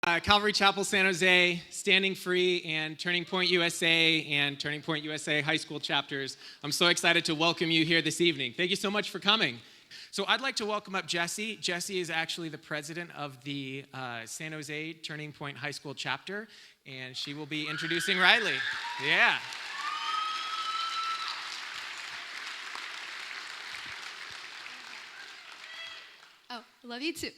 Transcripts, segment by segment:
Calvary Chapel San Jose, Standing Free, and Turning Point USA and Turning Point USA high school chapters. I'm so excited to welcome you here this evening. Thank you so much for coming. So I'd like to welcome up Jessie. Jessie is actually the president of the San Jose Turning Point High School chapter, and she will be introducing Riley. Yeah. Oh, love you too.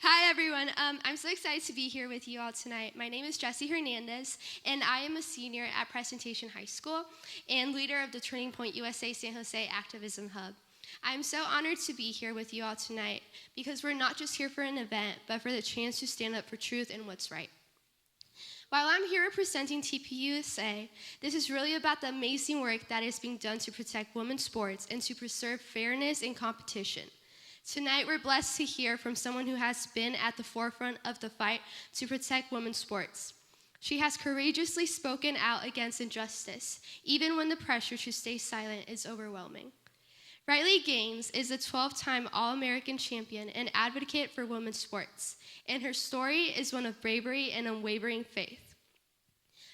Hi, everyone. I'm so excited to be here with you all tonight. My name is Jessie Hernandez, and I am a senior at Presentation High School and leader of the Turning Point USA San Jose Activism Hub. I'm so honored to be here with you all tonight because we're not just here for an event, but for the chance to stand up for truth and what's right. While I'm here representing TPUSA, this is really about the amazing work that is being done to protect women's sports and to preserve fairness in competition. Tonight, we're blessed to hear from someone who has been at the forefront of the fight to protect women's sports. She has courageously spoken out against injustice, even when the pressure to stay silent is overwhelming. Riley Gaines is a 12-time All-American champion and advocate for women's sports, and her story is one of bravery and unwavering faith.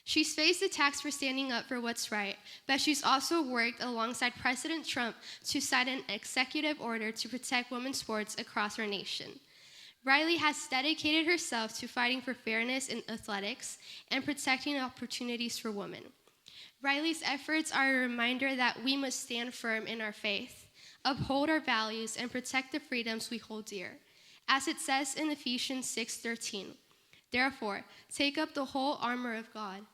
She's faced attacks for standing up for what's right, but she's also worked alongside President Trump to sign an executive order to protect women's sports across our nation. Riley has dedicated herself to fighting for fairness in athletics and protecting opportunities for women. Riley's efforts are a reminder that we must stand firm in our faith, uphold our values, and protect the freedoms we hold dear. As it says in Ephesians 6:13, "Therefore, take up the whole armor of God,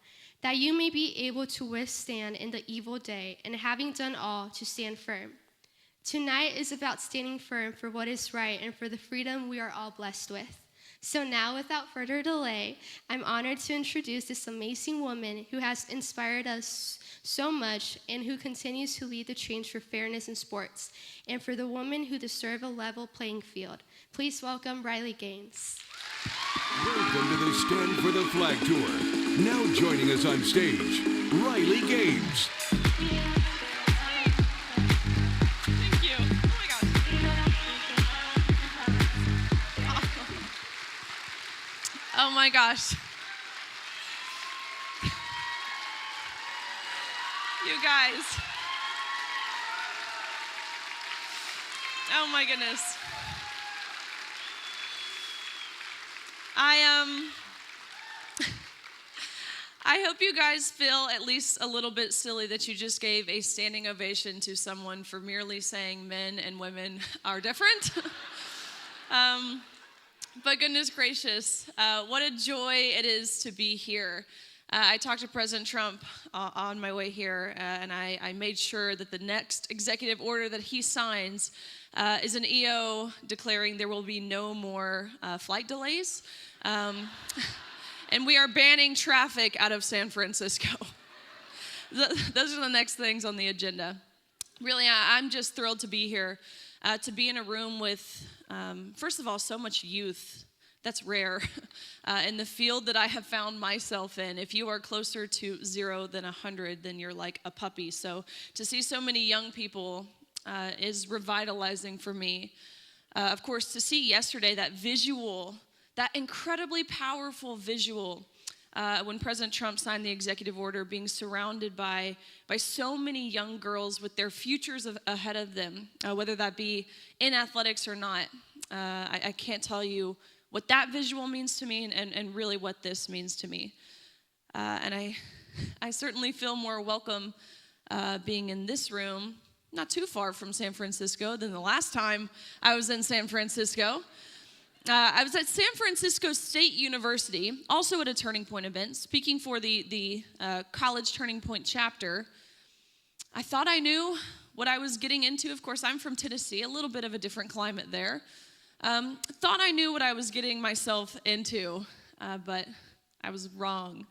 that you may be able to withstand in the evil day, and having done all, to stand firm." Tonight is about standing firm for what is right and for the freedom we are all blessed with. So now, without further delay, I'm honored to introduce this amazing woman who has inspired us so much and who continues to lead the change for fairness in sports and for the women who deserve a level playing field. Please welcome Riley Gaines. Welcome to the Stand for the Flag Tour. Now joining us on stage, Riley Gaines. Thank you. Oh my gosh. Oh my gosh. You guys. Oh my goodness. I hope you guys feel at least a little bit silly that you just gave a standing ovation to someone for merely saying men and women are different. But goodness gracious, what a joy it is to be here. I talked to President Trump on my way here, and I made sure that the next executive order that he signs is an EO declaring there will be no more flight delays. And we are banning traffic out of San Francisco. Those are the next things on the agenda. Really, I'm just thrilled to be here, to be in a room with, first of all, so much youth. That's rare in the field that I have found myself in. If you are closer to 0 than 100, then you're like a puppy. So to see so many young people is revitalizing for me. Of course, to see yesterday that visual, that incredibly powerful visual when President Trump signed the executive order, being surrounded by so many young girls with their futures ahead of them, whether that be in athletics or not. I can't tell you what that visual means to me and really what this means to me. And I certainly feel more welcome being in this room, not too far from San Francisco, than the last time I was in San Francisco. I was at San Francisco State University, also at a Turning Point event, speaking for the College Turning Point chapter. I thought I knew what I was getting into. Of course, I'm from Tennessee, a little bit of a different climate there. Thought I knew what I was getting myself into, but I was wrong.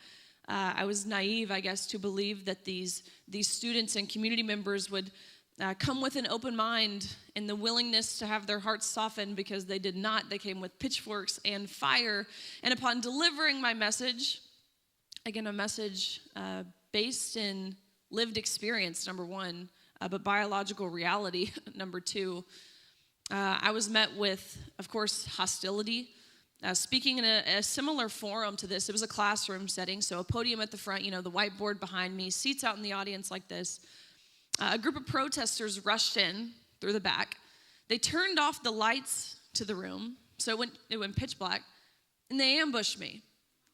I was naive, I guess, to believe that these students and community members would come with an open mind and the willingness to have their hearts softened, because they did not. They came with pitchforks and fire. And upon delivering my message, again, a message based in lived experience, number one, but biological reality, number two, I was met with, of course, hostility. speaking in a similar forum to this. It was a classroom setting, so a podium at the front, the whiteboard behind me, seats out in the audience like this. A group of protesters rushed in through the back. They turned off the lights to the room, so it went pitch black, and they ambushed me.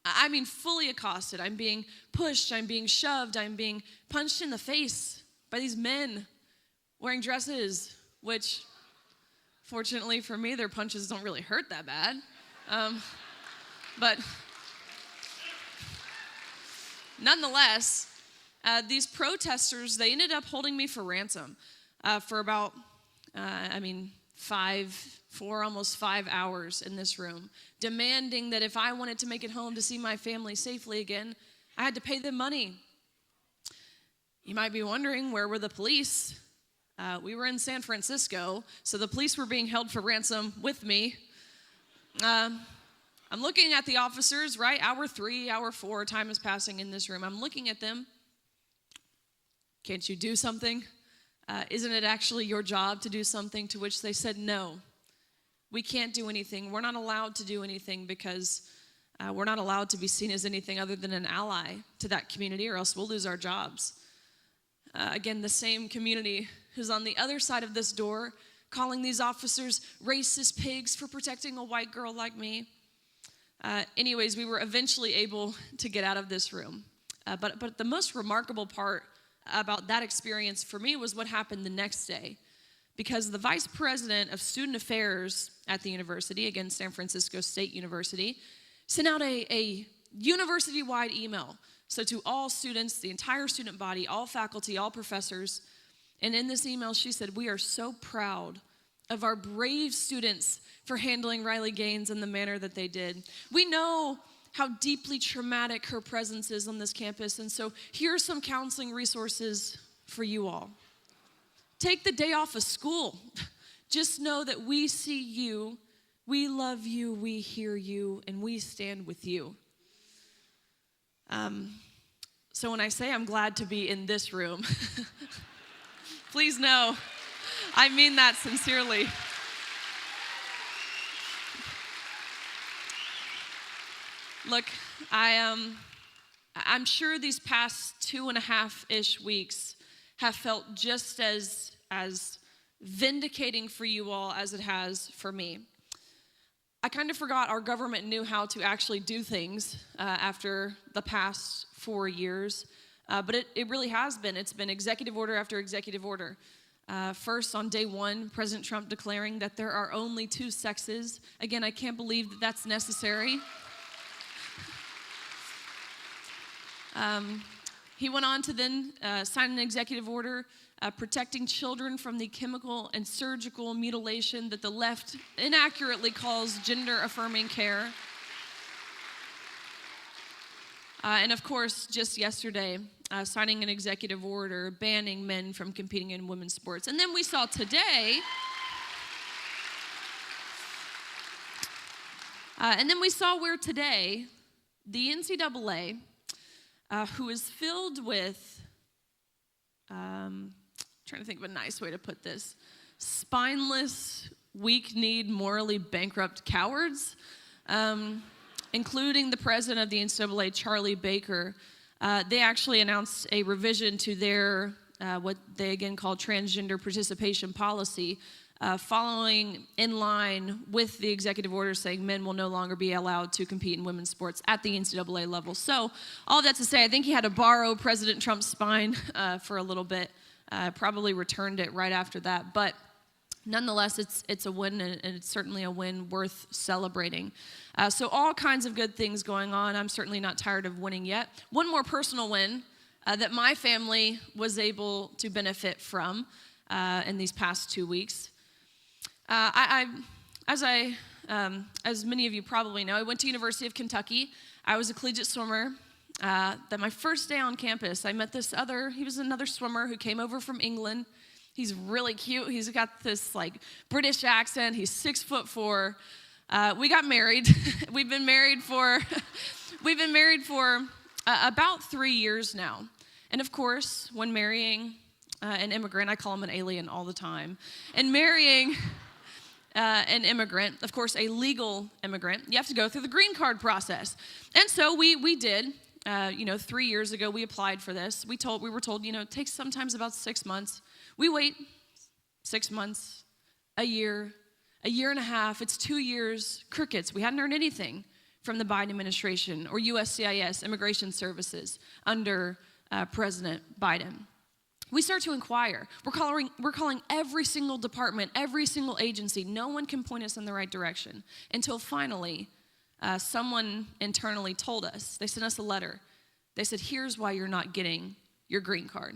I mean, fully accosted. I'm being pushed, I'm being shoved, I'm being punched in the face by these men wearing dresses, which, fortunately for me, their punches don't really hurt that bad. But nonetheless, these protesters, they ended up holding me for ransom for about, almost 5 hours in this room, demanding that if I wanted to make it home to see my family safely again, I had to pay them money. You might be wondering, where were the police? We were in San Francisco, so the police were being held for ransom with me. I'm looking at the officers, right? Hour 3, hour 4, time is passing in this room. I'm looking at them. Can't you do something? Isn't it actually your job to do something? To which they said, no, we can't do anything. We're not allowed to do anything because we're not allowed to be seen as anything other than an ally to that community, or else we'll lose our jobs. Again, the same community who's on the other side of this door, calling these officers racist pigs for protecting a white girl like me. Anyways, we were eventually able to get out of this room. But the most remarkable part about that experience for me was what happened the next day. Because the vice president of student affairs at the university, again, San Francisco State University, sent out a university-wide email. So to all students, the entire student body, all faculty, all professors. And in this email, she said, we are so proud of our brave students for handling Riley Gaines in the manner that they did. We know how deeply traumatic her presence is on this campus, and so here are some counseling resources for you all. Take the day off of school. Just know that we see you, we love you, we hear you, and we stand with you. So when I say I'm glad to be in this room, please know, I mean that sincerely. Look, I'm sure these past 2.5-ish weeks have felt just as vindicating for you all as it has for me. I kind of forgot our government knew how to actually do things after the past 4 years, but it really has been. It's been executive order after executive order. First, on day 1, President Trump declaring that there are only 2 sexes. Again, I can't believe that that's necessary. He went on to then sign an executive order protecting children from the chemical and surgical mutilation that the left inaccurately calls gender-affirming care. And of course, just yesterday, signing an executive order banning men from competing in women's sports. And then we saw today, where today, the NCAA, who is filled with, trying to think of a nice way to put this, spineless, weak-kneed, morally bankrupt cowards, including the president of the NCAA, Charlie Baker. They actually announced a revision to their, what they again call transgender participation policy, following in line with the executive order saying men will no longer be allowed to compete in women's sports at the NCAA level. So all that to say, I think he had to borrow President Trump's spine for a little bit, probably returned it right after that. But nonetheless, it's a win, and it's certainly a win worth celebrating. So all kinds of good things going on. I'm certainly not tired of winning yet. One more personal win that my family was able to benefit from in these past 2 weeks. As many of you probably know, I went to University of Kentucky. I was a collegiate swimmer. That my first day on campus, I met he was another swimmer who came over from England. He's really cute. He's got this British accent. He's 6'4". We got married. We've been married for about 3 years now. And of course, when marrying an immigrant, I call him an alien all the time. And marrying an immigrant, of course, a legal immigrant, you have to go through the green card process. And so we did. 3 years ago, we applied for this. We were told, it takes sometimes about 6 months. We wait 6 months, a year and a half. It's 2 years, crickets. We hadn't heard anything from the Biden administration or USCIS, Immigration Services, under President Biden. We start to inquire. We're calling every single department, every single agency. No one can point us in the right direction until finally someone internally told us. They sent us a letter. They said, here's why you're not getting your green card.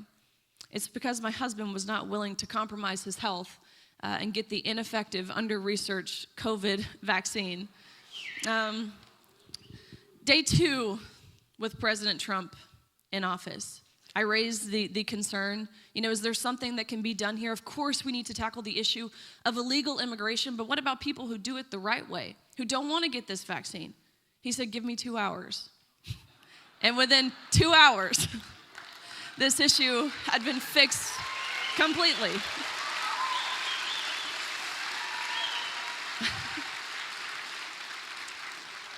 It's because my husband was not willing to compromise his health and get the ineffective, under-researched COVID vaccine. Day 2 with President Trump in office. I raised the concern, is there something that can be done here? Of course, we need to tackle the issue of illegal immigration, but what about people who do it the right way, who don't want to get this vaccine? He said, give me 2 hours. And within 2 hours, this issue had been fixed completely.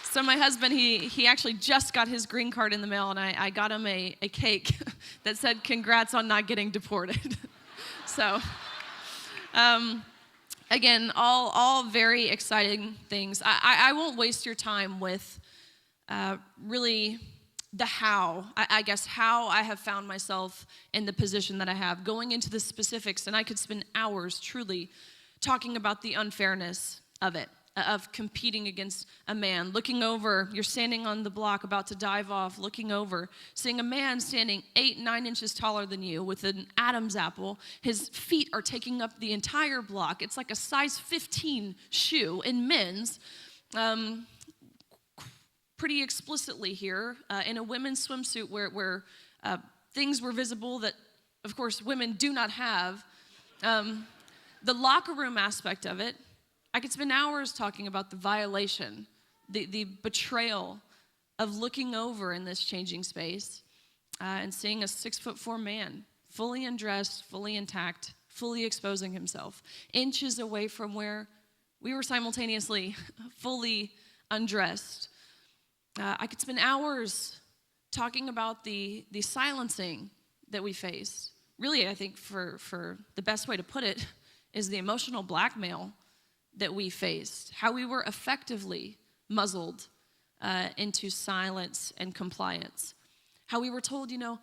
So my husband, he actually just got his green card in the mail, and I got him a cake that said, congrats on not getting deported. So, again, all very exciting things. I won't waste your time with really the how, I guess how I have found myself in the position that I have, going into the specifics, and I could spend hours truly talking about the unfairness of it. Of competing against a man, looking over, you're standing on the block about to dive off, looking over, seeing a man standing 8-9 inches taller than you with an Adam's apple. His feet are taking up the entire block. It's like a size 15 shoe in men's. Pretty explicitly here, in a women's swimsuit where things were visible that, of course, women do not have. The locker room aspect of it, I could spend hours talking about the violation, the betrayal of looking over in this changing space and seeing a 6'4" man, fully undressed, fully intact, fully exposing himself, inches away from where we were simultaneously fully undressed. I could spend hours talking about the silencing that we face. Really, I think for the best way to put it is the emotional blackmail that we faced, how we were effectively muzzled into silence and compliance, how we were told, you're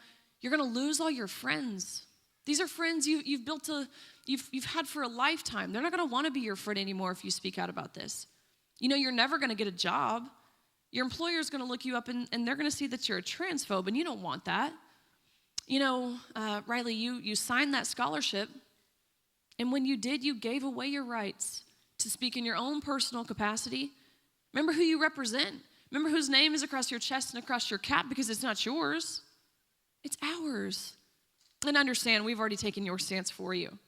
gonna lose all your friends. These are friends you've built you've had for a lifetime. They're not gonna wanna be your friend anymore if you speak out about this. You're never gonna get a job. Your employer's gonna look you up and they're gonna see that you're a transphobe, and you don't want that. Riley, you signed that scholarship, and when you did, you gave away your rights to speak in your own personal capacity. Remember who you represent. Remember whose name is across your chest and across your cap, because it's not yours. It's ours. And understand, we've already taken your stance for you.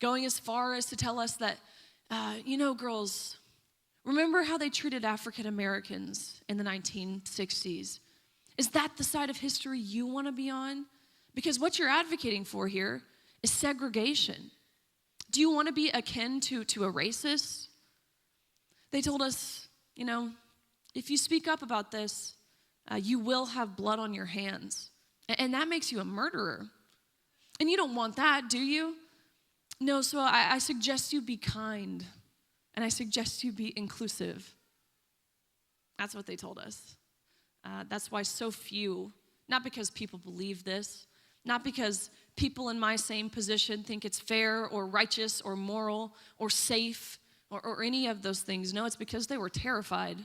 Going as far as to tell us that, girls, remember how they treated African Americans in the 1960s? Is that the side of history you want to be on? Because what you're advocating for here is segregation. Do you want to be akin to a racist? They told us, if you speak up about this, you will have blood on your hands. And that makes you a murderer. And you don't want that, do you? No, so I suggest you be kind. And I suggest you be inclusive. That's what they told us. That's why so few, not because people believe this, not because people in my same position think it's fair or righteous or moral or safe or any of those things. No, it's because they were terrified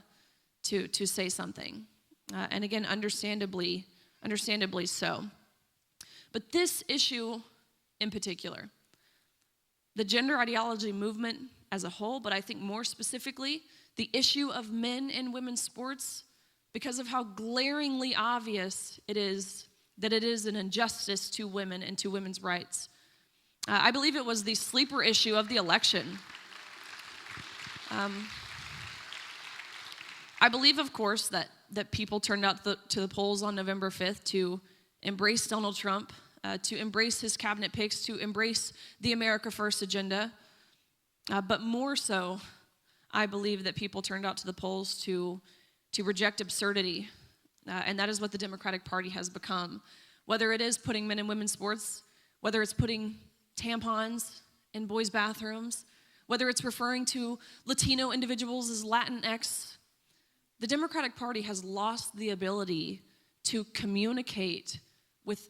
to say something. And again, understandably so. But this issue in particular, the gender ideology movement as a whole, but I think more specifically, the issue of men and women's sports, because of how glaringly obvious it is that it is an injustice to women and to women's rights. I believe it was the sleeper issue of the election. I believe, of course, that people turned out to the polls on November 5th to embrace Donald Trump, to embrace his cabinet picks, to embrace the America First agenda. But more so, I believe that people turned out to the polls to reject absurdity, and that is what the Democratic Party has become. Whether it is putting men and women's sports, whether it's putting tampons in boys' bathrooms, whether it's referring to Latino individuals as Latinx, the Democratic Party has lost the ability to communicate with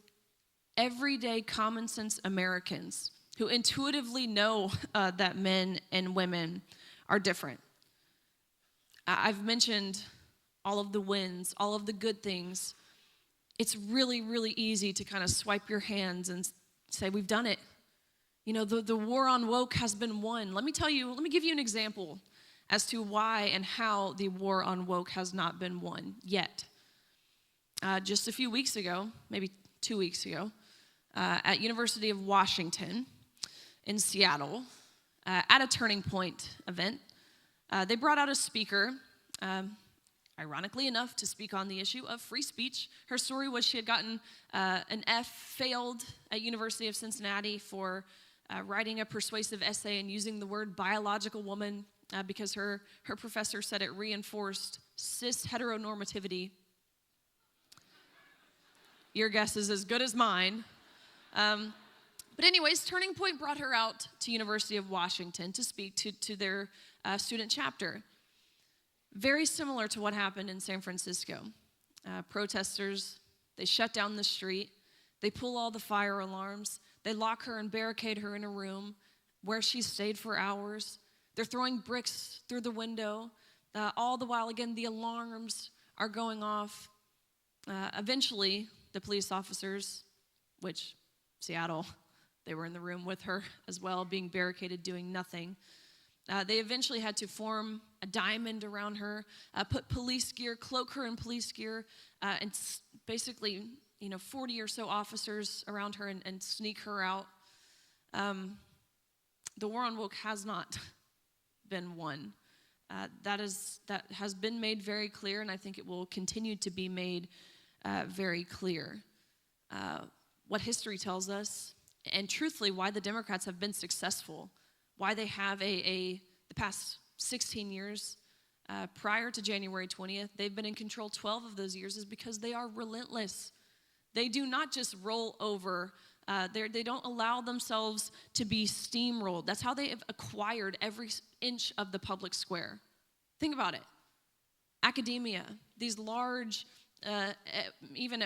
everyday common sense Americans who intuitively know that men and women are different. I've mentioned all of the wins, all of the good things. It's really, really easy to kind of swipe your hands and say, we've done it. You know, the war on woke has been won. Let me give you an example as to why and how the war on woke has not been won yet. Just a few weeks ago, maybe 2 weeks ago, at University of Washington in Seattle, at a Turning Point event, they brought out a speaker, ironically enough, to speak on the issue of free speech. Her story was she had gotten an F, failed at University of Cincinnati for writing a persuasive essay and using the word biological woman because her professor said it reinforced cis heteronormativity. Your guess is as good as mine. But anyways, Turning Point brought her out to University of Washington to speak to their student chapter. Very similar to what happened in San Francisco. Protesters, they shut down the street. They pull all the fire alarms. They lock her and barricade her in a room where she stayed for hours. They're throwing bricks through the window. All the while, again, the alarms are going off. Eventually, the police officers, which Seattle, they were in the room with her as well, being barricaded, doing nothing. They eventually had to form a diamond around her, put police gear, cloak her in police gear, and basically, 40 or so officers around her and sneak her out. The war on woke has not been won. That has been made very clear, and I think it will continue to be made very clear. What history tells us, and truthfully, why the Democrats have been successful, why they have the past 16 years prior to January 20th, they've been in control 12 of those years, is because they are relentless. They do not just roll over. They don't allow themselves to be steamrolled. That's how they have acquired every inch of the public square. Think about it. Academia, these large, even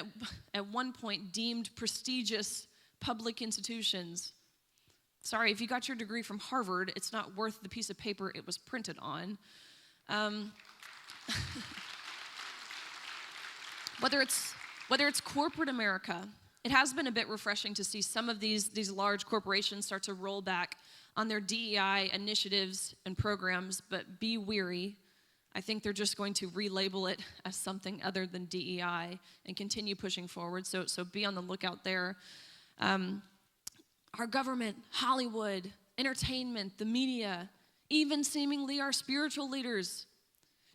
at one point deemed prestigious public institutions. Sorry, if you got your degree from Harvard, it's not worth the piece of paper it was printed on. Whether it's corporate America, it has been a bit refreshing to see some of these large corporations start to roll back on their DEI initiatives and programs, but be weary. I think they're just going to relabel it as something other than DEI and continue pushing forward, so be on the lookout there. Our government, Hollywood, entertainment, the media, even seemingly our spiritual leaders.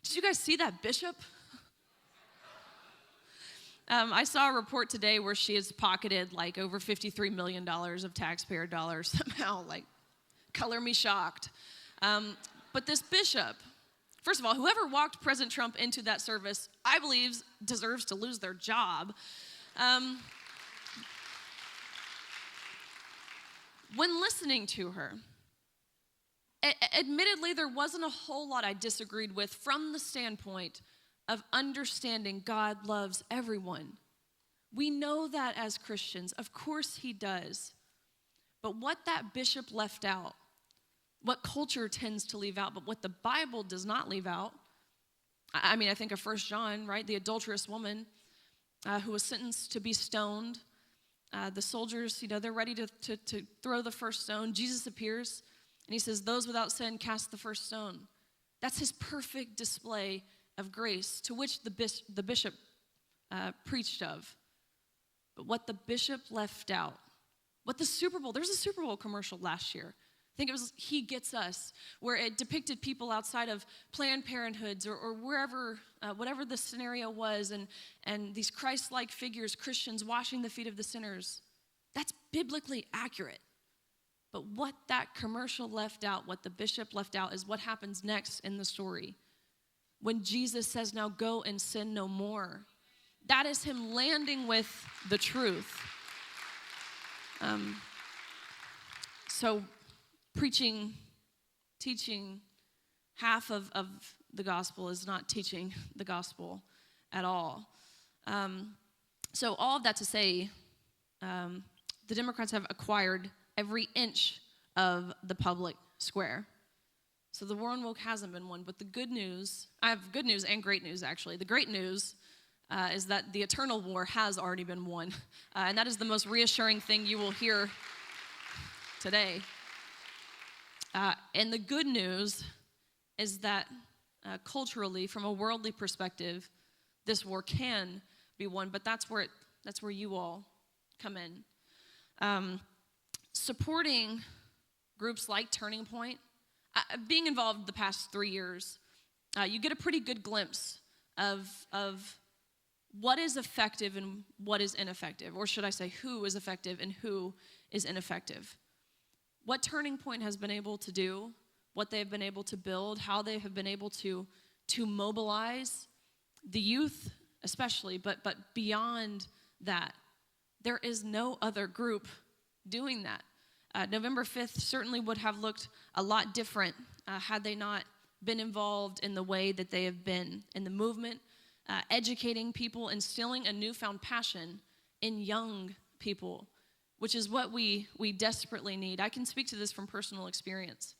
Did you guys see that bishop? I saw a report today where she has pocketed like over $53 million of taxpayer dollars somehow, like, color me shocked. But this bishop, first of all, whoever walked President Trump into that service, I believe deserves to lose their job. When listening to her, admittedly, there wasn't a whole lot I disagreed with from the standpoint of understanding God loves everyone. We know that as Christians. Of course he does. But what that bishop left out, what culture tends to leave out, but what the Bible does not leave out, I think of 1 John, right? The adulterous woman who was sentenced to be stoned. The soldiers, they're ready to throw the first stone. Jesus appears, and he says, those without sin cast the first stone. That's his perfect display of grace, to which the bishop preached of. But what the bishop left out, there's a Super Bowl commercial last year. I think it was He Gets Us, where it depicted people outside of Planned Parenthoods or wherever, whatever the scenario was, and these Christ-like figures, Christians washing the feet of the sinners. That's biblically accurate. But what that commercial left out, what the bishop left out, is what happens next in the story. When Jesus says, now go and sin no more. That is him landing with the truth. So preaching, teaching half of the gospel is not teaching the gospel at all. So all of that to say, the Democrats have acquired every inch of the public square. So the war on woke hasn't been won, but the good news, I have good news and great news actually. The great news is that the eternal war has already been won. And that is the most reassuring thing you will hear today. And the good news is that culturally, from a worldly perspective, this war can be won, but that's where you all come in. Supporting groups like Turning Point, being involved the past 3 years, you get a pretty good glimpse of what is effective and what is ineffective, or should I say who is effective and who is ineffective. What Turning Point has been able to do, what they've been able to build, how they have been able to mobilize the youth especially, but beyond that, there is no other group doing that. November 5th certainly would have looked a lot different had they not been involved in the way that they have been in the movement, educating people, instilling a newfound passion in young people, which is what we desperately need. I can speak to this from personal experience.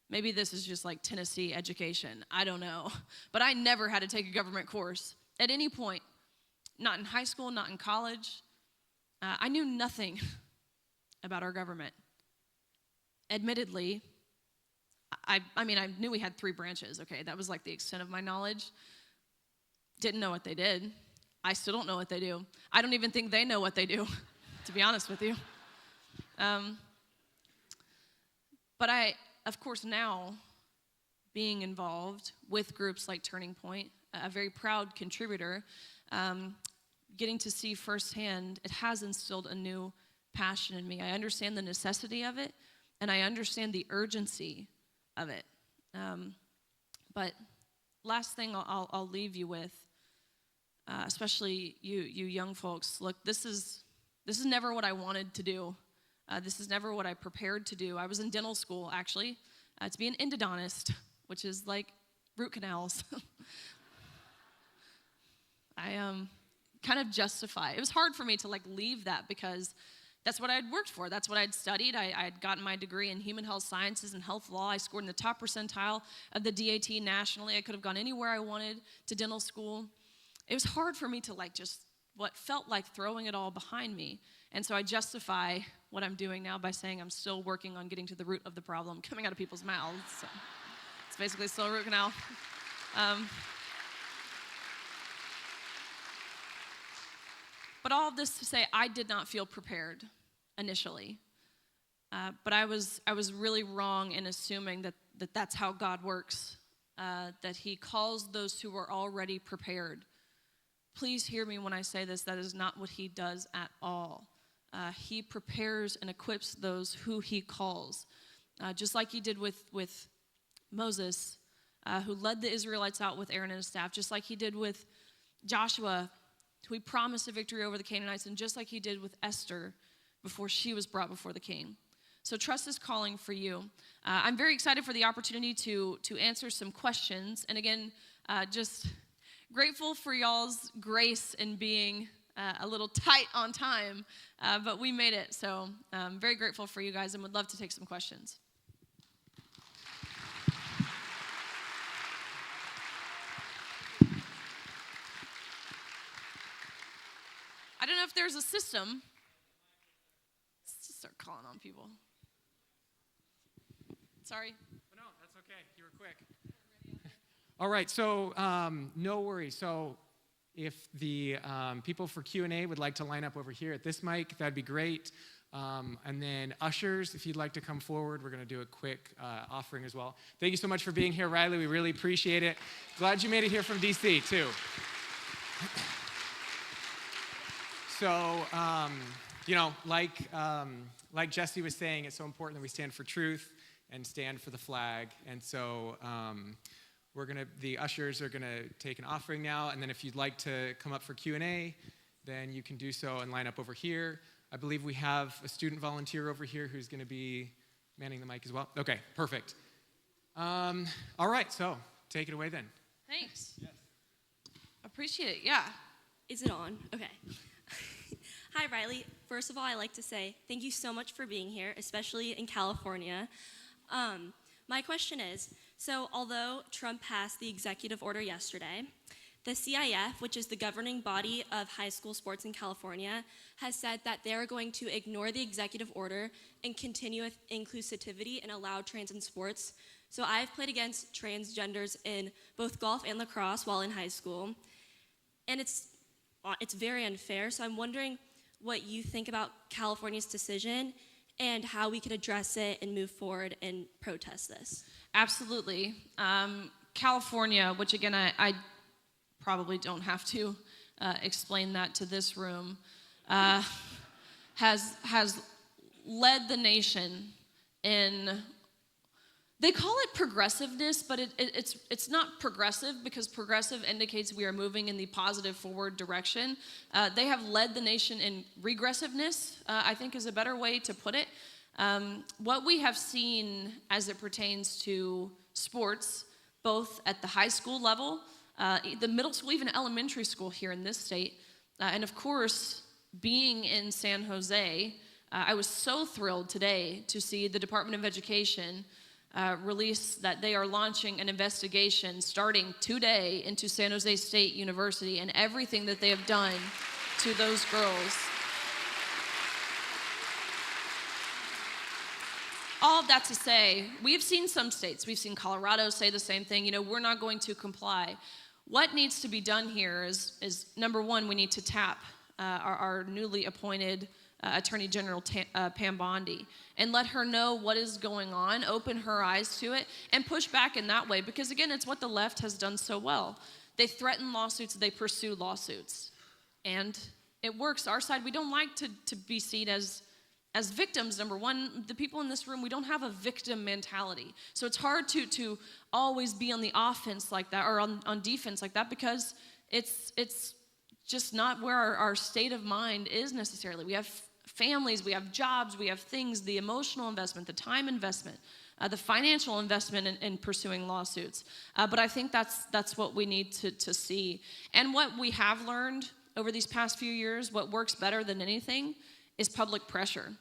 Maybe this is just like Tennessee education. I don't know. But I never had to take a government course at any point, not in high school, not in college. I knew nothing about our government. Admittedly, I knew we had 3 branches, okay? That was like the extent of my knowledge. Didn't know what they did. I still don't know what they do. I don't even think they know what they do, to be honest with you. But I, of course, now being involved with groups like Turning Point, a very proud contributor, getting to see firsthand, it has instilled a new passion in me. I understand the necessity of it, and I understand the urgency of it. But last thing I'll leave you with, especially you young folks, look, this is never what I wanted to do. This is never what I prepared to do. I was in dental school, actually, to be an endodontist, which is like root canals. I kind of justify. It was hard for me to leave that because that's what I'd worked for. That's what I'd studied. I had gotten my degree in human health sciences and health law. I scored in the top percentile of the DAT nationally. I could have gone anywhere I wanted to dental school. It was hard for me to just what felt like throwing it all behind me. And so I justify what I'm doing now by saying I'm still working on getting to the root of the problem coming out of people's mouths. So it's basically still a root canal. But all of this to say, I did not feel prepared initially. But I was really wrong in assuming that that's how God works, that he calls those who are already prepared. Please hear me when I say this. That is not what he does at all. He prepares and equips those who he calls. Just like he did with Moses, who led the Israelites out with Aaron and his staff, just like he did with Joshua, who he promised a victory over the Canaanites, and just like he did with Esther before she was brought before the king. So trust is calling for you. I'm very excited for the opportunity to answer some questions. And again, just grateful for y'all's grace in being a little tight on time, but we made it. So I'm very grateful for you guys and would love to take some questions. I don't know if there's a system. Let's just start calling on people. Sorry. No, that's okay. You were quick. All right, so no worries. So if the people for Q&A would like to line up over here at this mic, that'd be great. And then ushers, if you'd like to come forward, we're going to do a quick offering as well. Thank you so much for being here, Riley. We really appreciate it. Glad you made it here from DC, too. So Like Jesse was saying, it's so important that we stand for truth and stand for the flag. And so the ushers are gonna take an offering now, and then if you'd like to come up for Q&A, then you can do so and line up over here. I believe we have a student volunteer over here who's gonna be manning the mic as well. Okay, perfect. All right, so take it away then. Thanks. Yes. Appreciate it, yeah. Is it on? Okay. Hi, Riley. First of all, I'd like to say thank you so much for being here, especially in California. My question is, so although Trump passed the executive order yesterday, the CIF, which is the governing body of high school sports in California, has said that they're going to ignore the executive order and continue with inclusivity and allow trans in sports. So I've played against transgenders in both golf and lacrosse while in high school, and it's very unfair. So I'm wondering what you think about California's decision and how we can address it and move forward and protest this. Absolutely. California, which again, I probably don't have to explain that to this room, has led the nation in, they call it progressiveness, but it's not progressive because progressive indicates we are moving in the positive forward direction. They have led the nation in regressiveness, I think is a better way to put it. What we have seen as it pertains to sports, both at the high school level, the middle school, even elementary school here in this state, and of course, being in San Jose, I was so thrilled today to see the Department of Education release that they are launching an investigation starting today into San Jose State University and everything that they have done to those girls. All of that to say, we've seen some states, we've seen Colorado say the same thing, we're not going to comply. What needs to be done here is number one, we need to tap our newly appointed Attorney General Pam Bondi and let her know what is going on, open her eyes to it, and push back in that way. Because again, it's what the left has done so well. They threaten lawsuits, they pursue lawsuits. And it works. Our side, we don't like to be seen as victims, number one. The people in this room, we don't have a victim mentality. So it's hard to always be on the offense like that, or on defense like that, because it's just not where our state of mind is necessarily. We have families, we have jobs, we have things, the emotional investment, the time investment, the financial investment in pursuing lawsuits. But I think that's what we need to see. And what we have learned over these past few years, what works better than anything is public pressure.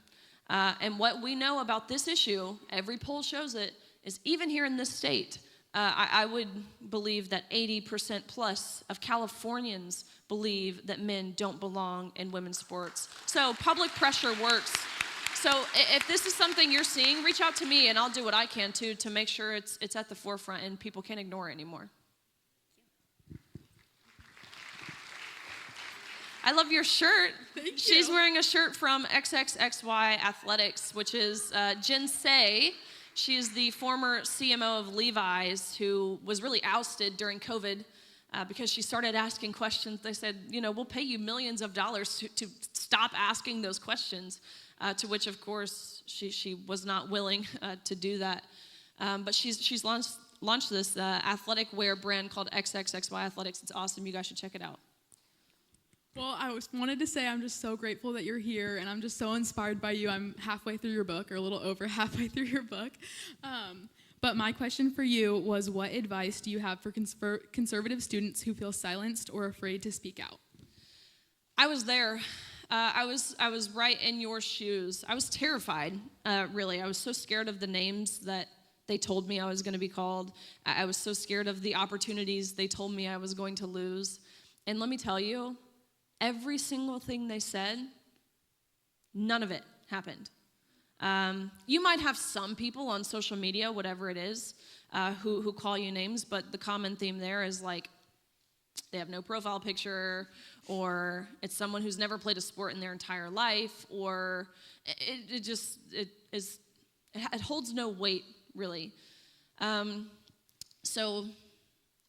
And what we know about this issue, every poll shows it, is even here in this state, I would believe that 80% plus of Californians believe that men don't belong in women's sports. So public pressure works. So if this is something you're seeing, reach out to me and I'll do what I can to make sure it's at the forefront and people can't ignore it anymore. I love your shirt. Thank you. She's wearing a shirt from XXXY Athletics, which is Jen Say. She is the former CMO of Levi's, who was really ousted during COVID because she started asking questions. They said, we'll pay you millions of dollars to stop asking those questions, to which, of course, she was not willing to do that. But she's launched this athletic wear brand called XXXY Athletics. It's awesome. You guys should check it out. Well, I wanted to say I'm just so grateful that you're here, and I'm just so inspired by you. I'm halfway through your book, or a little over halfway through your book. But my question for you was, what advice do you have for conservative students who feel silenced or afraid to speak out? I was there. I was right in your shoes. I was terrified, really. I was so scared of the names that they told me I was going to be called. I was so scared of the opportunities they told me I was going to lose. And let me tell you, every single thing they said, none of it happened. You might have some people on social media, whatever it is, who call you names, but the common theme there is like they have no profile picture, or it's someone who's never played a sport in their entire life, or it holds no weight, really. So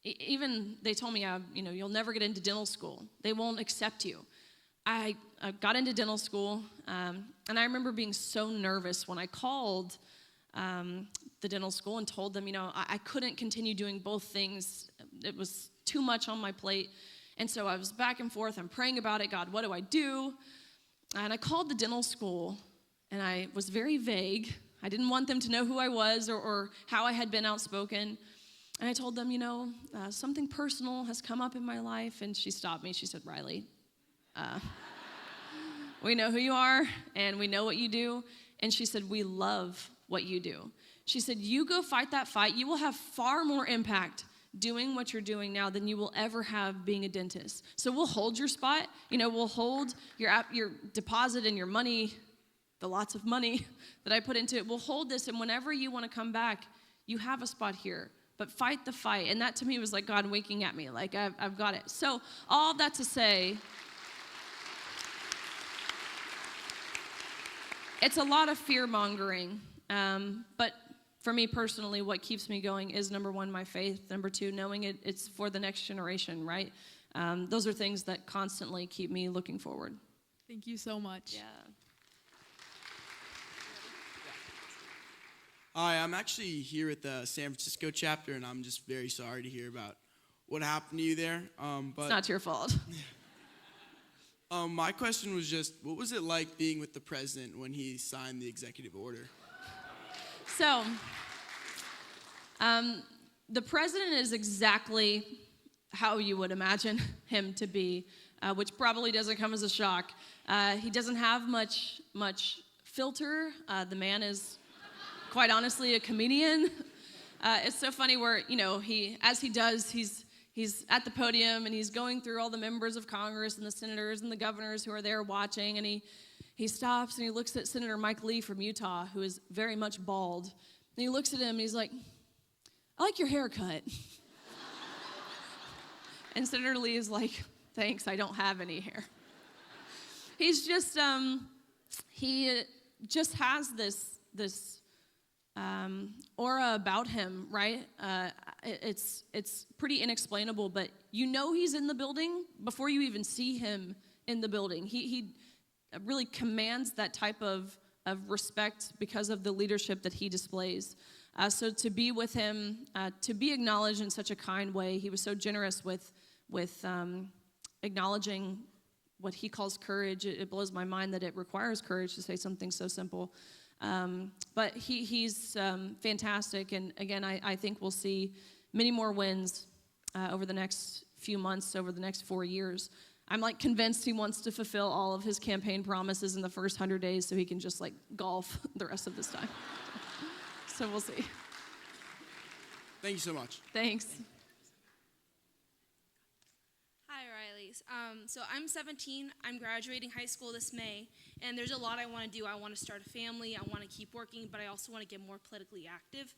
even they told me, you'll never get into dental school. They won't accept you. I got into dental school, and I remember being so nervous when I called the dental school and told them, I couldn't continue doing both things. It was too much on my plate. And so I was back and forth. I'm praying about it. God, what do I do? And I called the dental school, and I was very vague. I didn't want them to know who I was or how I had been outspoken. And I told them, something personal has come up in my life. And she stopped me. She said, Riley, we know who you are, and we know what you do. And she said, we love what you do. She said, you go fight that fight. You will have far more impact doing what you're doing now than you will ever have being a dentist. So we'll hold your spot. We'll hold your deposit and your money, the lots of money that I put into it. We'll hold this, and whenever you want to come back, you have a spot here. But fight the fight. And that to me was like God winking at me, like I've got it. So all that to say, it's a lot of fear-mongering, but for me personally, what keeps me going is, number one, my faith. Number two, knowing it's for the next generation, right? Those are things that constantly keep me looking forward. Thank you so much. Yeah. Hi, I'm actually here at the San Francisco chapter, and I'm just very sorry to hear about what happened to you there. But It's not your fault. my question was just, what was it like being with the president when he signed the executive order? So, the president is exactly how you would imagine him to be, which probably doesn't come as a shock. He doesn't have much filter. The man is, quite honestly, a comedian. It's so funny where, he's at the podium and he's going through all the members of Congress and the senators and the governors who are there watching, and he stops and he looks at Senator Mike Lee from Utah, who is very much bald. And he looks at him and he's like, I like your haircut. And Senator Lee is like, thanks, I don't have any hair. He's just, he just has this aura about him, right? It's pretty inexplainable, but he's in the building before you even see him in the building. He really commands that type of respect because of the leadership that he displays. So to be with him, to be acknowledged in such a kind way, he was so generous with acknowledging what he calls courage. It blows my mind that it requires courage to say something so simple. But he's fantastic, and again, I think we'll see many more wins over the next few months, over the next 4 years. I'm convinced he wants to fulfill all of his campaign promises in the first 100 days so he can just golf the rest of this time. So we'll see. Thank you so much. Thanks. Hi, Riley's. So I'm 17. I'm graduating high school this May, and there's a lot I want to do. I want to start a family. I want to keep working, but I also want to get more politically active.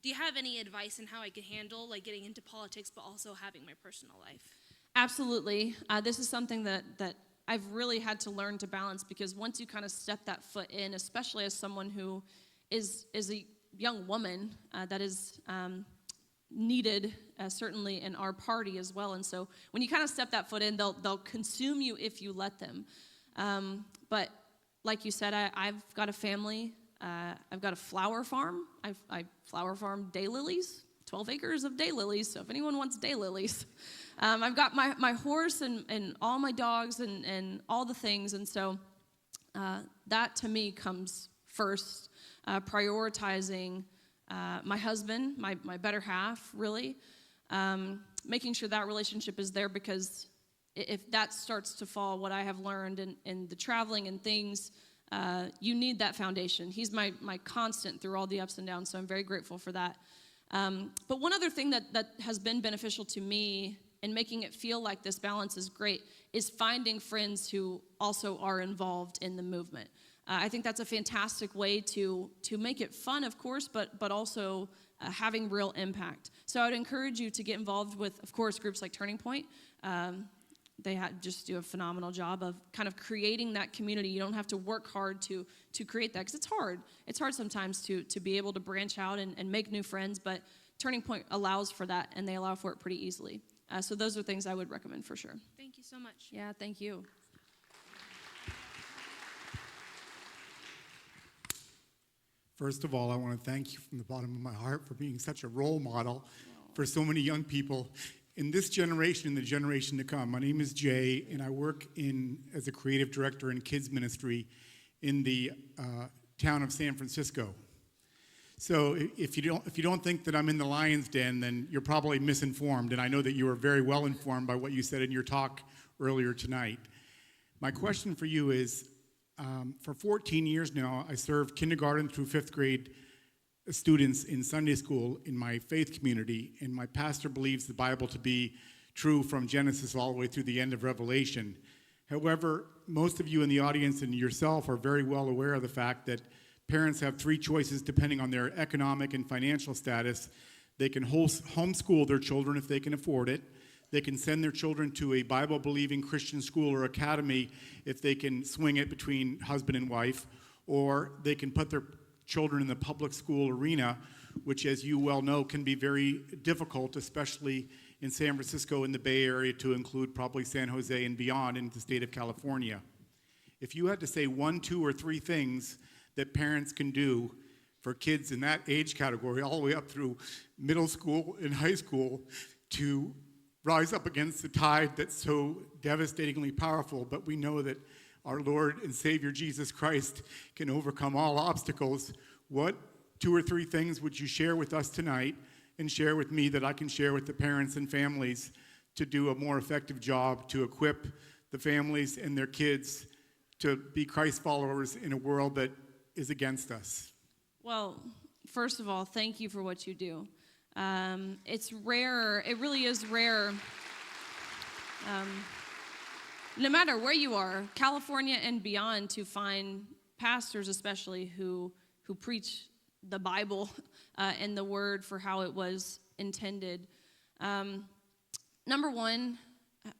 Do you have any advice on how I could handle getting into politics, but also having my personal life? Absolutely. This is something that I've really had to learn to balance, because once you kind of step that foot in, especially as someone who is a young woman that is needed certainly in our party as well. And so when you kind of step that foot in, they'll consume you if you let them. But like you said, I've got a family. I've got a flower farm. I flower farm daylilies, 12 acres of daylilies. So if anyone wants daylilies, I've got my horse and all my dogs and all the things. And so that to me comes first, prioritizing my husband, my better half, really, making sure that relationship is there, because if that starts to fall, what I have learned in the traveling and things, you need that foundation. He's my constant through all the ups and downs, so I'm very grateful for that. But one other thing that has been beneficial to me in making it feel like this balance is great is finding friends who also are involved in the movement. I think that's a fantastic way to make it fun, of course, but also having real impact. So I would encourage you to get involved with, of course, groups like Turning Point. They just do a phenomenal job of kind of creating that community. You don't have to work hard to create that, because it's hard. It's hard sometimes to be able to branch out and make new friends, but Turning Point allows for that, and they allow for it pretty easily. So those are things I would recommend for sure. Thank you so much. Yeah, thank you. First of all, I want to thank you from the bottom of my heart for being such a role model for so many young people in this generation and the generation to come. My name is Jay, and I work as a creative director in kids ministry in the town of San Francisco. So if you don't think that I'm in the lion's den, then you're probably misinformed, and I know that you are very well informed by what you said in your talk earlier tonight. My question for you is, for 14 years now, I served kindergarten through 5th grade students in Sunday school in my faith community, and my pastor believes the Bible to be true from Genesis all the way through the end of Revelation. However, most of you in the audience and yourself are very well aware of the fact that parents have 3 choices depending on their economic and financial status. They can homeschool their children if they can afford it. They can send their children to a Bible-believing Christian school or academy if they can swing it between husband and wife, or they can put their children in the public school arena, which, as you well know, can be very difficult, especially in San Francisco and the Bay Area, to include probably San Jose and beyond in the state of California. If you had to say 1, 2, or 3 things that parents can do for kids in that age category, all the way up through middle school and high school, to rise up against the tide that's so devastatingly powerful, but we know that our Lord and Savior Jesus Christ can overcome all obstacles, what 2 or 3 things would you share with us tonight and share with me that I can share with the parents and families to do a more effective job to equip the families and their kids to be Christ followers in a world that is against us? Well, first of all, thank you for what you do. It's rare. It really is rare. No matter where you are, California and beyond, to find pastors especially who preach the Bible and the word for how it was intended. Number one,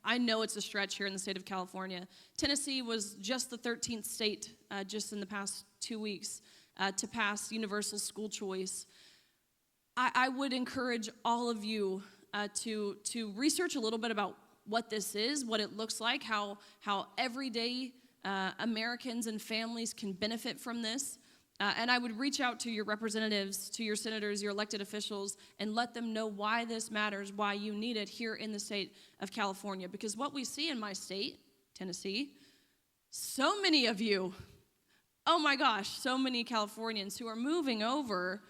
I know it's a stretch here in the state of California. Tennessee was just the 13th state just in the past 2 weeks to pass universal school choice. I would encourage all of you to research a little bit about what this is, what it looks like, how everyday Americans and families can benefit from this. And I would reach out to your representatives, to your senators, your elected officials, and let them know why this matters, why you need it here in the state of California. Because what we see in my state, Tennessee, so many of you, oh my gosh, so many Californians who are moving over,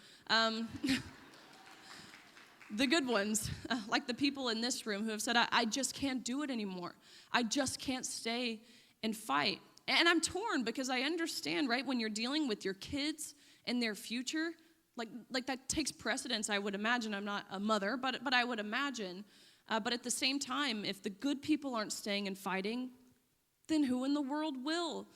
the good ones, like the people in this room who have said, I just can't do it anymore. I just can't stay and fight. And I'm torn because I understand, right, when you're dealing with your kids and their future, like that takes precedence, I would imagine. I'm not a mother, but I would imagine. But at the same time, if the good people aren't staying and fighting, then who in the world will?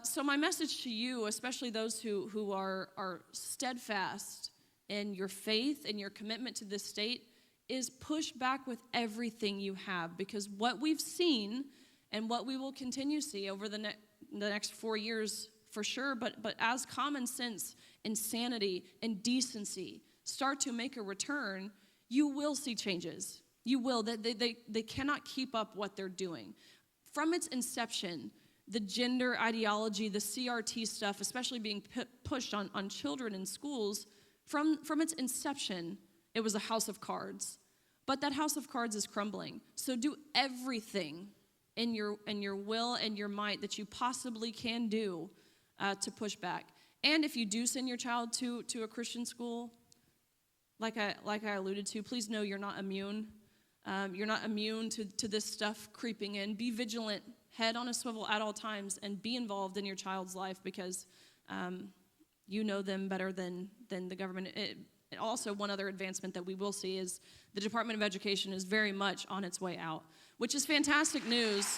So my message to you, especially those who are steadfast in your faith and your commitment to this state, is push back with everything you have, because what we've seen and what we will continue to see over the next 4 years for sure, but as common sense and sanity and decency start to make a return, you will see changes. You will. They cannot keep up what they're doing. From its inception, the gender ideology, the CRT stuff, especially being pushed on children in schools, from its inception, it was a house of cards. But that house of cards is crumbling. So do everything in your will and your might that you possibly can do to push back. And if you do send your child to a Christian school, like I alluded to, please know you're not immune. You're not immune to this stuff creeping in. Be vigilant, head on a swivel at all times, and be involved in your child's life, because you know them better than the government. Also, one other advancement that we will see is the Department of Education is very much on its way out, which is fantastic news.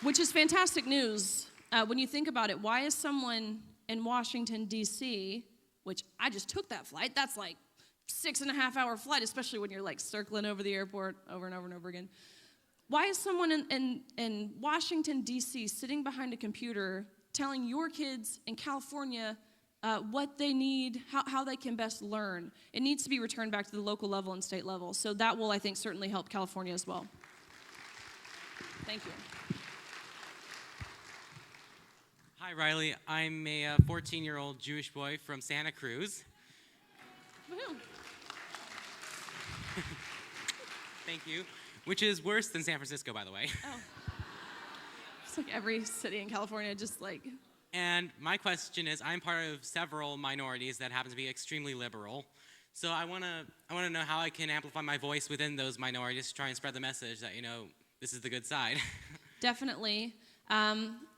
Which is fantastic news when you think about it. Why is someone in Washington, D.C., which I just took that flight, that's like 6.5-hour flight, especially when you're like circling over the airport over and over and over again. Why is someone in Washington, D.C. sitting behind a computer telling your kids in California what they need, how they can best learn? It needs to be returned back to the local level and state level. So that will, I think, certainly help California as well. Thank you. Hi, Riley. I'm a 14-year-old Jewish boy from Santa Cruz. Woohoo. Thank you. Which is worse than San Francisco, by the way. Oh. It's like every city in California, just like. And my question is, I'm part of several minorities that happen to be extremely liberal. So I wanna know how I can amplify my voice within those minorities to try and spread the message that, this is the good side. Definitely.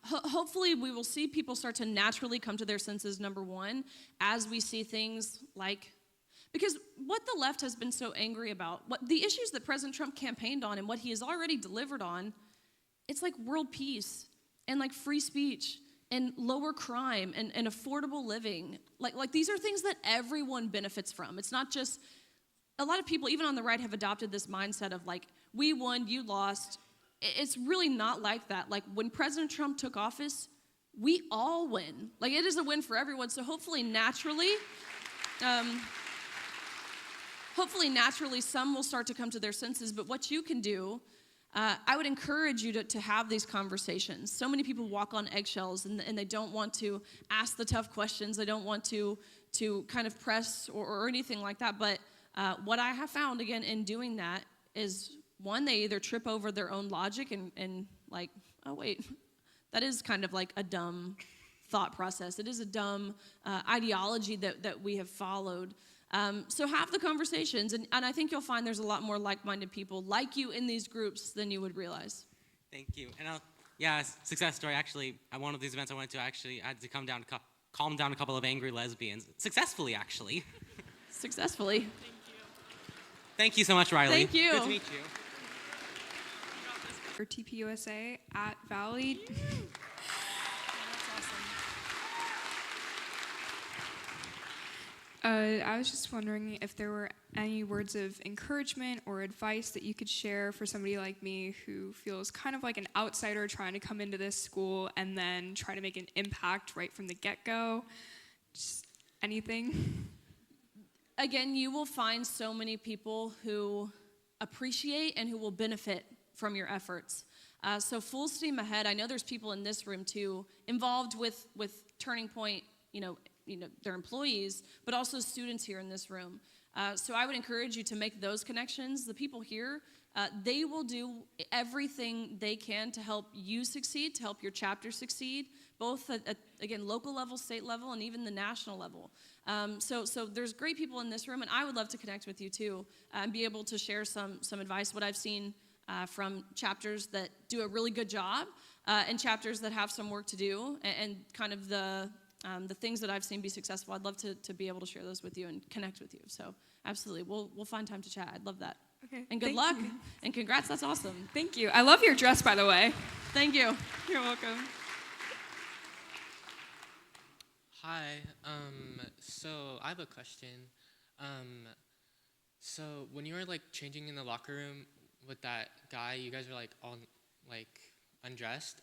Hopefully we will see people start to naturally come to their senses, number one, as we see things like, because what the left has been so angry about, what the issues that President Trump campaigned on and what he has already delivered on, it's like world peace and like free speech and lower crime and affordable living. Like these are things that everyone benefits from. It's not just, a lot of people, even on the right, have adopted this mindset of like, we won, you lost. It's really not like that. Like when President Trump took office, we all win. Like it is a win for everyone. So hopefully naturally some will start to come to their senses. But what you can do, I would encourage you to have these conversations. So many people walk on eggshells and they don't want to ask the tough questions. They don't want to kind of press or anything like that. But what I have found, again, in doing that is, one, they either trip over their own logic and like, oh, wait, that is kind of like a dumb thought process. It is a dumb ideology that we have followed. So have the conversations, and I think you'll find there's a lot more like-minded people like you in these groups than you would realize. Thank you. And success story. Actually, at one of these events I went to, I had to calm down a couple of angry lesbians. Successfully, actually. Successfully. Thank you so much, Riley. Thank you. Good to meet you. For TPUSA at Valley. I was just wondering if there were any words of encouragement or advice that you could share for somebody like me who feels kind of like an outsider trying to come into this school and then try to make an impact right from the get-go. Just anything. Again, you will find so many people who appreciate and who will benefit from your efforts. So full steam ahead. I know there's people in this room too involved with Turning Point, their employees, but also students here in this room. So I would encourage you to make those connections. The people here, they will do everything they can to help you succeed, to help your chapter succeed, both at again, local level, state level, and even the national level. So there's great people in this room, and I would love to connect with you too, and be able to share some advice, what I've seen from chapters that do a really good job, and chapters that have some work to do, and kind of the things that I've seen be successful. I'd love to be able to share those with you and connect with you. So absolutely, we'll find time to chat. I'd love that. Okay. And good luck. And congrats, that's awesome. Thank you. I love your dress, by the way. Thank you. You're welcome. Hi, so I have a question. So when you were like changing in the locker room with that guy, you guys were like all like undressed.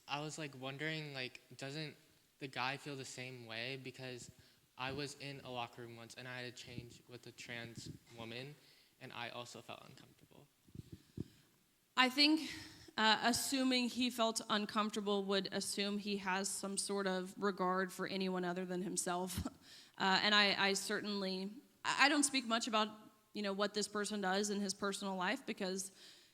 I was like wondering, like, doesn't the guy feel the same way? Because I was in a locker room once and I had to change with a trans woman, and I also felt uncomfortable. I think assuming he felt uncomfortable would assume he has some sort of regard for anyone other than himself. And I certainly, I don't speak much about, what this person does in his personal life, because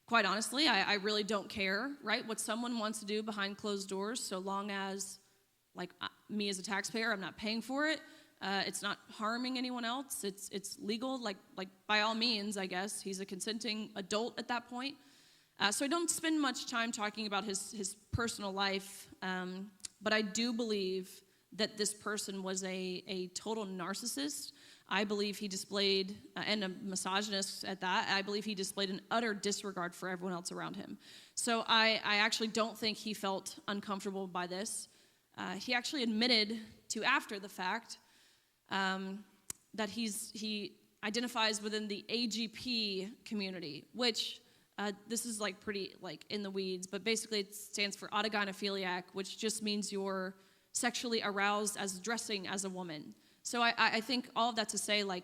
quite honestly, I really don't care, right? What someone wants to do behind closed doors, so long as, like, me as a taxpayer, I'm not paying for it. It's not harming anyone else. It's legal, like by all means, I guess. He's a consenting adult at that point. So I don't spend much time talking about his personal life, but I do believe that this person was a total narcissist. I believe he displayed, and a misogynist at that, I believe he displayed an utter disregard for everyone else around him. So I actually don't think he felt uncomfortable by this. He actually admitted to, after the fact, that he identifies within the AGP community, which this is like pretty like in the weeds, but basically it stands for autogynephiliac, which just means you're sexually aroused as dressing as a woman. So I think all of that to say, like,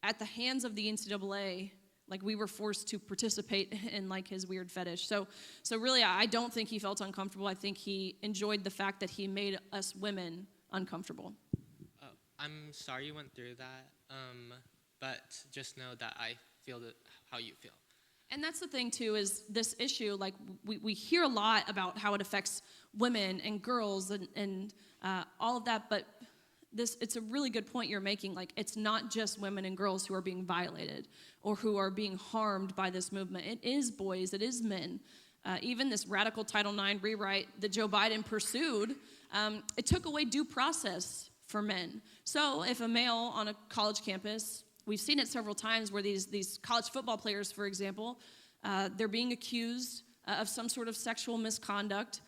at the hands of the NCAA, Like we were forced to participate in like his weird fetish. So really, I don't think he felt uncomfortable. I think he enjoyed the fact that he made us women uncomfortable. I'm sorry you went through that, but just know that I feel how you feel. And that's the thing too, is this issue, like we hear a lot about how it affects women and girls and all of that, but it's a really good point you're making. Like, it's not just women and girls who are being violated or who are being harmed by this movement. It is boys, it is men. Even this radical Title IX rewrite that Joe Biden pursued, it took away due process for men. So if a male on a college campus, we've seen it several times where these college football players, for example, they're being accused of some sort of sexual misconduct.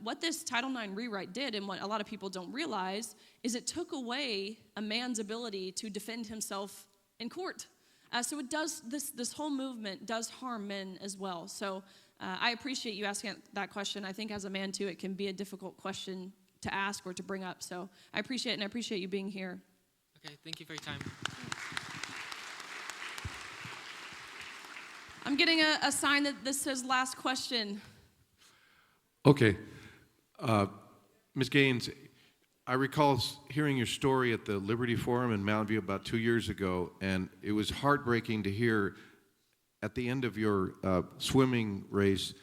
What this Title IX rewrite did, and what a lot of people don't realize, is it took away a man's ability to defend himself in court. So it does, this whole movement does harm men as well. So I appreciate you asking that question. I think as a man too, it can be a difficult question to ask or to bring up. So I appreciate it, and I appreciate you being here. Okay, thank you for your time. I'm getting a sign that this says last question. Okay. Ms. Gaines, I recall hearing your story at the Liberty Forum in Mountain View about 2 years ago, and it was heartbreaking to hear at the end of your swimming race,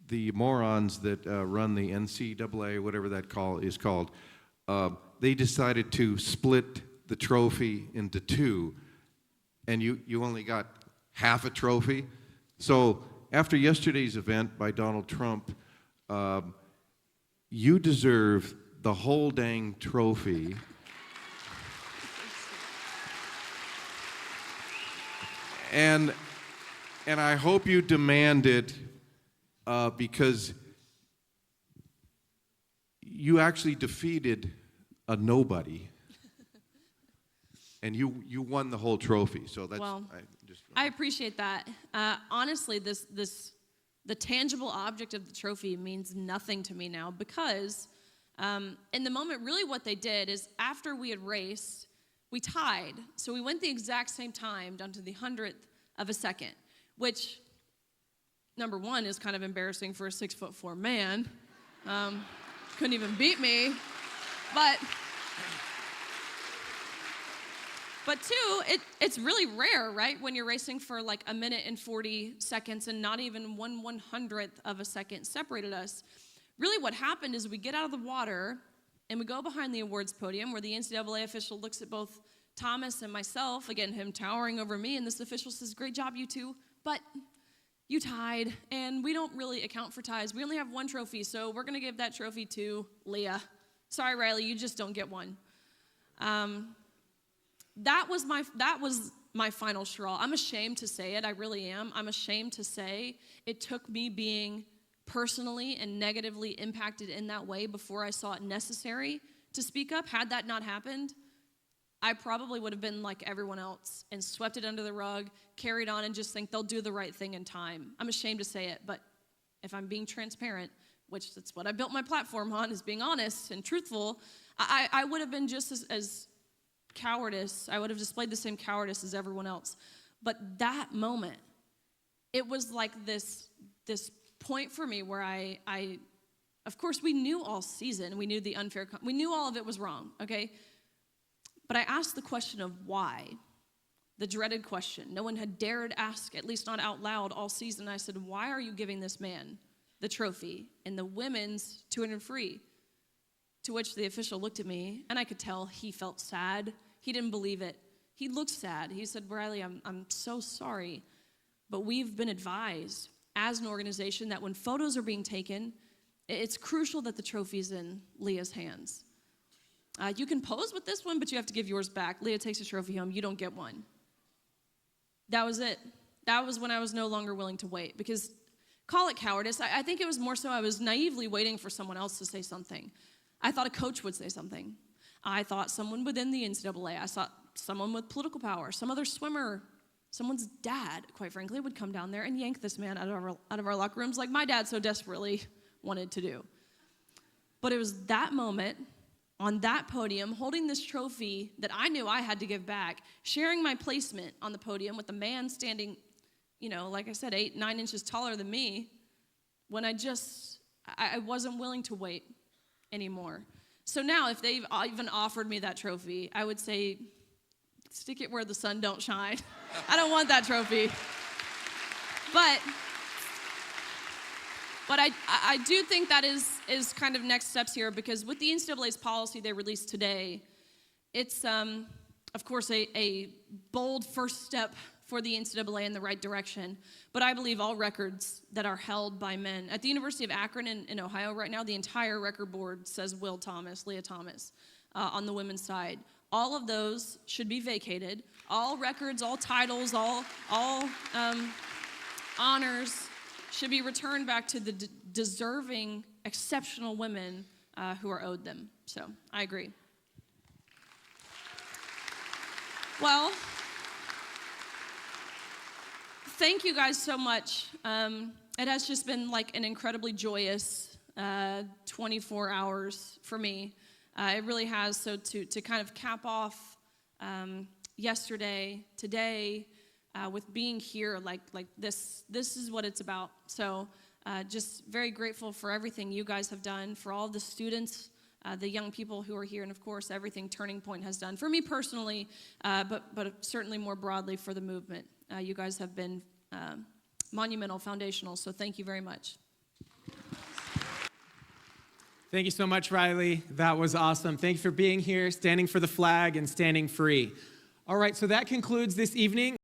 the morons that run the NCAA, whatever that is called, they decided to split the trophy into two, and you only got half a trophy. So after yesterday's event by Donald Trump, you deserve the whole dang trophy. And I hope you demand it because you actually defeated a nobody. And you won the whole trophy. So that's I appreciate that. Honestly, the tangible object of the trophy means nothing to me now because in the moment, really what they did is after we had raced, we tied. So we went the exact same time down to the 100th of a second, which, number one, is kind of embarrassing for a 6'4" man. Couldn't even beat me. But two, it's really rare, right? When you're racing for like 1 minute and 40 seconds and not even 1/100th of a second separated us. Really what happened is we get out of the water and we go behind the awards podium where the NCAA official looks at both Thomas and myself, again, him towering over me, and this official says, "Great job, you two, but you tied, and we don't really account for ties. We only have one trophy, so we're gonna give that trophy to Leah. Sorry, Riley, you just don't get one." That was my final straw. I'm ashamed to say it, I really am. I'm ashamed to say it took me being personally and negatively impacted in that way before I saw it necessary to speak up. Had that not happened, I probably would have been like everyone else and swept it under the rug, carried on, and just think they'll do the right thing in time. I'm ashamed to say it, but if I'm being transparent, which that's what I built my platform on, is being honest and truthful, I would have been just as cowardice. I would have displayed the same cowardice as everyone else. But that moment, it was like this point for me where I of course, we knew all season, we knew the unfair, we knew all of it was wrong, okay? But I asked the question of why, the dreaded question. No one had dared ask, at least not out loud, all season. I said, why are you giving this man the trophy and the women's 200 free? To which the official looked at me, and I could tell he felt sad. He didn't believe it. He looked sad. He said, "Riley, I'm so sorry, but we've been advised as an organization that when photos are being taken, it's crucial that the trophy's in Leah's hands. You can pose with this one, but you have to give yours back. Leah takes a trophy home. You don't get one." That was it. That was when I was no longer willing to wait, because call it cowardice. I think it was more so I was naively waiting for someone else to say something. I thought a coach would say something. I thought someone within the NCAA. I thought someone with political power, some other swimmer, someone's dad, quite frankly, would come down there and yank this man out of our locker rooms like my dad so desperately wanted to do. But it was that moment on that podium, holding this trophy that I knew I had to give back, sharing my placement on the podium with a man standing, like I said, 8, 9 inches taller than me, when I wasn't willing to wait anymore. So now, if they've even offered me that trophy, I would say, stick it where the sun don't shine. I don't want that trophy. But I do think that is kind of next steps here, because with the NCAA's policy they released today, it's, of course, a bold first step for the NCAA in the right direction. But I believe all records that are held by men. At the University of Akron in Ohio right now, the entire record board says Will Thomas, Leah Thomas, on the women's side. All of those should be vacated. All records, all titles, all honors should be returned back to the deserving, exceptional women who are owed them. So I agree. Well, thank you guys so much. It has just been like an incredibly joyous 24 hours for me. It really has. So to kind of cap off yesterday, today, with being here, like this is what it's about. So just very grateful for everything you guys have done, for all the students, the young people who are here, and of course everything Turning Point has done for me personally, but certainly more broadly for the movement. You guys have been monumental, foundational, so thank you very much. Thank you so much, Riley. That was awesome. Thank you for being here, standing for the flag, and standing free. All right, so that concludes this evening.